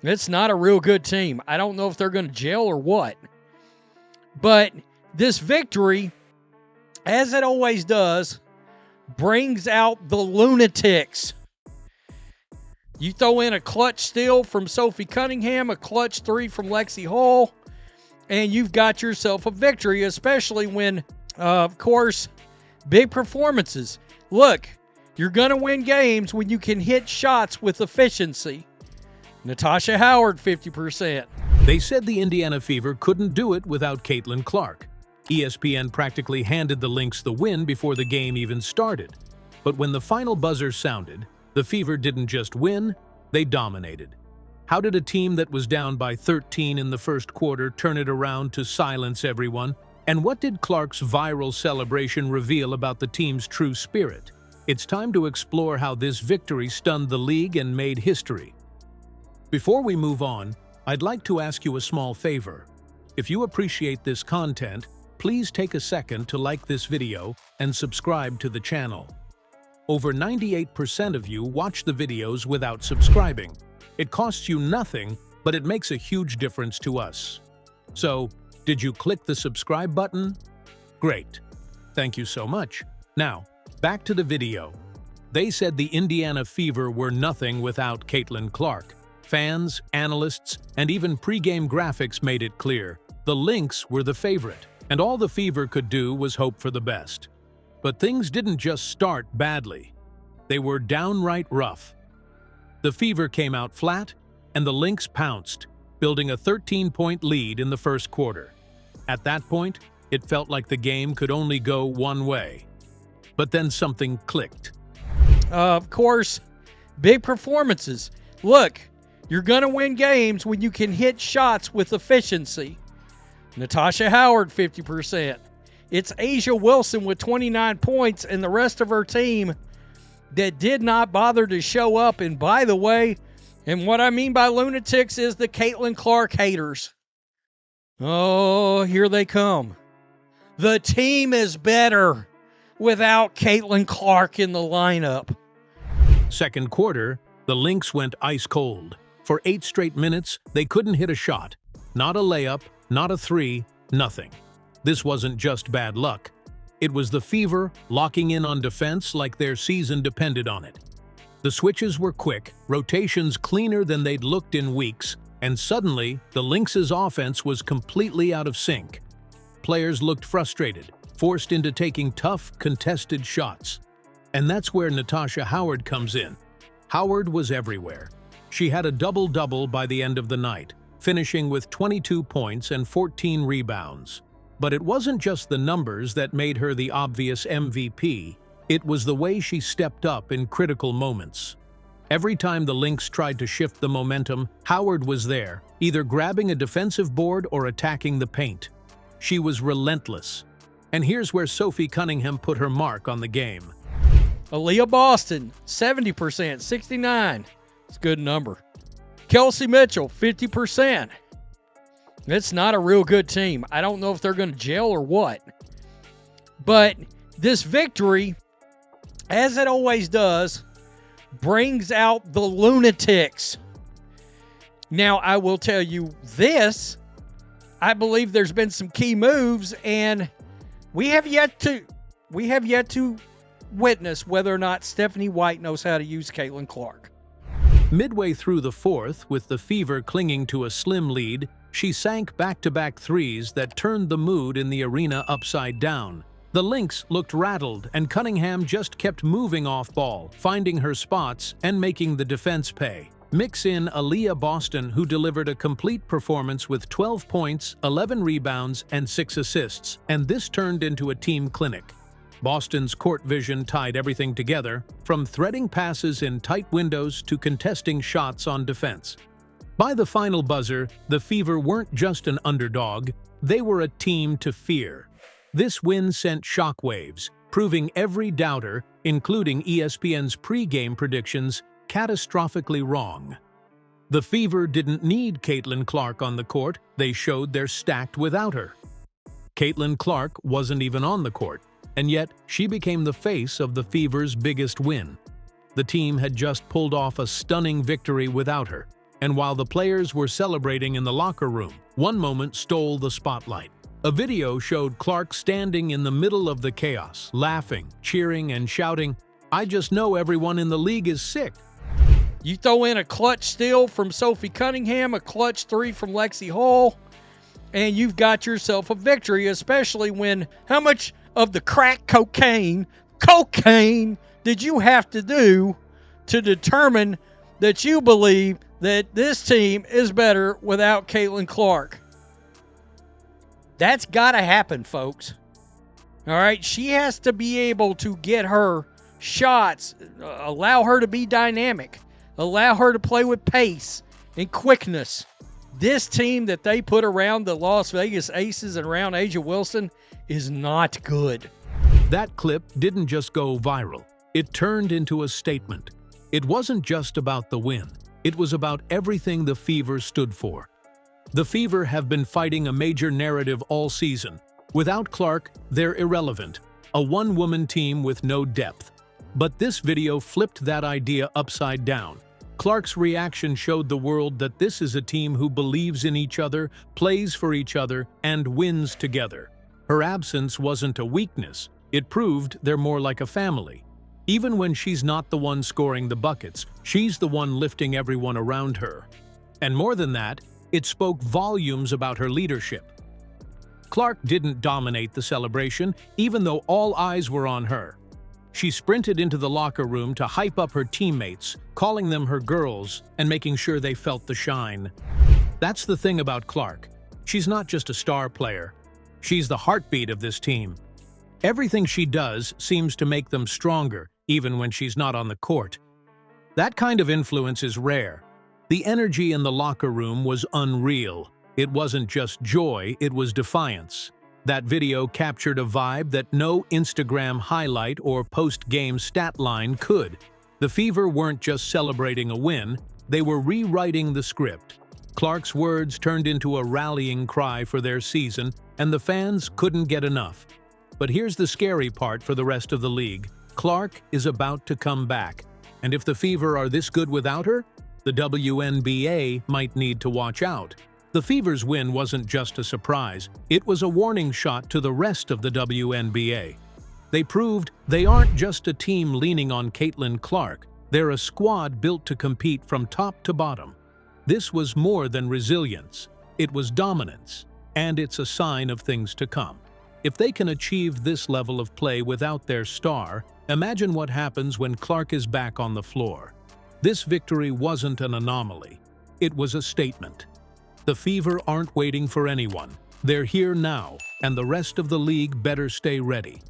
It's not a real good team. I don't know if they're going to jail or what. But this victory, as it always does, brings out the lunatics. You throw in a clutch steal from Sophie Cunningham, a clutch three from Lexi Hall, and you've got yourself a victory, especially when, of course, big performances. Look, you're going to win games when you can hit shots with efficiency. Natasha Howard, 50%. They said the Indiana Fever couldn't do it without Caitlin Clark. ESPN practically handed the Lynx the win before the game even started. But when the final buzzer sounded, the Fever didn't just win, they dominated. How did a team that was down by 13 in the first quarter turn it around to silence everyone? And what did Clark's viral celebration reveal about the team's true spirit? It's time to explore how this victory stunned the league and made history. Before we move on, I'd like to ask you a small favor. If you appreciate this content, please take a second to like this video and subscribe to the channel. Over 98% of you watch the videos without subscribing. It costs you nothing, but it makes a huge difference to us. So, did you click the subscribe button? Great. Thank you so much. Now, back to the video. They said the Indiana Fever were nothing without Caitlin Clark. Fans, analysts, and even pre-game graphics made it clear. The Lynx were the favorite, and all the Fever could do was hope for the best. But things didn't just start badly. They were downright rough. The Fever came out flat, and the Lynx pounced, building a 13-point lead in the first quarter. At that point, it felt like the game could only go one way. But then something clicked. Of course, big performances. Look, you're going to win games when you can hit shots with efficiency. Natasha Howard, 50%. It's Asia Wilson with 29 points and the rest of her team that did not bother to show up. And by the way, and what I mean by lunatics is the Caitlin Clark haters. Oh, here they come. The team is better without Caitlin Clark in the lineup. Second quarter, the Lynx went ice cold. For 8 straight minutes, they couldn't hit a shot. Not a layup, not a three, nothing. This wasn't just bad luck. It was the Fever locking in on defense like their season depended on it. The switches were quick, rotations cleaner than they'd looked in weeks, and suddenly, the Lynx's offense was completely out of sync. Players looked frustrated, forced into taking tough, contested shots. And that's where Natasha Howard comes in. Howard was everywhere. She had a double-double by the end of the night, finishing with 22 points and 14 rebounds. But it wasn't just the numbers that made her the obvious MVP. It was the way she stepped up in critical moments. Every time the Lynx tried to shift the momentum, Howard was there, either grabbing a defensive board or attacking the paint. She was relentless. And here's where Sophie Cunningham put her mark on the game. Aaliyah Boston, 70%, 69. It's a good number. Kelsey Mitchell, 50%. It's not a real good team. I don't know if they're going to jail or what. But this victory, as it always does, brings out the lunatics. Now, I will tell you this. I believe there's been some key moves, and we have yet to witness whether or not Stephanie White knows how to use Caitlin Clark. Midway through the fourth, with the Fever clinging to a slim lead, she sank back-to-back threes that turned the mood in the arena upside down. The Lynx looked rattled, and Cunningham just kept moving off ball, finding her spots and making the defense pay. Mix in Aaliyah Boston, who delivered a complete performance with 12 points, 11 rebounds, and 6 assists, and this turned into a team clinic. Boston's court vision tied everything together, from threading passes in tight windows to contesting shots on defense. By the final buzzer, the Fever weren't just an underdog, they were a team to fear. This win sent shockwaves, proving every doubter, including ESPN's pre-game predictions, catastrophically wrong. The Fever didn't need Caitlin Clark on the court, they showed they're stacked without her. Caitlin Clark wasn't even on the court, and yet she became the face of the Fever's biggest win. The team had just pulled off a stunning victory without her, And while the players were celebrating in the locker room, one moment stole the spotlight. A video showed Clark standing in the middle of the chaos, laughing, cheering, and shouting, "I just know everyone in the league is sick." You throw in a clutch steal from Sophie Cunningham, a clutch 3 from Lexi Hall, and you've got yourself a victory, especially when how much of the crack cocaine did you have to do to determine that you believe that this team is better without Caitlin Clark? That's got to happen, folks. All right, she has to be able to get her shots, allow her to be dynamic, allow her to play with pace and quickness. This team that they put around the Las Vegas Aces and around Asia Wilson is not good. That clip didn't just go viral. It turned into a statement. It wasn't just about the win. It was about everything the Fever stood for. The Fever have been fighting a major narrative all season. Without Clark, they're irrelevant, a one-woman team with no depth. But this video flipped that idea upside down. Clark's reaction showed the world that this is a team who believes in each other, plays for each other, and wins together. Her absence wasn't a weakness. It proved they're more like a family. Even when she's not the one scoring the buckets, she's the one lifting everyone around her. And more than that, it spoke volumes about her leadership. Clark didn't dominate the celebration, even though all eyes were on her. She sprinted into the locker room to hype up her teammates, calling them her girls and making sure they felt the shine. That's the thing about Clark. She's not just a star player. She's the heartbeat of this team. Everything she does seems to make them stronger, even when she's not on the court. That kind of influence is rare. The energy in the locker room was unreal. It wasn't just joy, it was defiance. That video captured a vibe that no Instagram highlight or post-game stat line could. The Fever weren't just celebrating a win, they were rewriting the script. Clark's words turned into a rallying cry for their season, and the fans couldn't get enough. But here's the scary part for the rest of the league. Clark is about to come back, and if the Fever are this good without her, the WNBA might need to watch out. The Fever's win wasn't just a surprise, it was a warning shot to the rest of the WNBA. They proved they aren't just a team leaning on Caitlin Clark, they're a squad built to compete from top to bottom. This was more than resilience, it was dominance, and it's a sign of things to come. If they can achieve this level of play without their star, imagine what happens when Clark is back on the floor. This victory wasn't an anomaly, it was a statement. The Fever aren't waiting for anyone. They're here now, and the rest of the league better stay ready.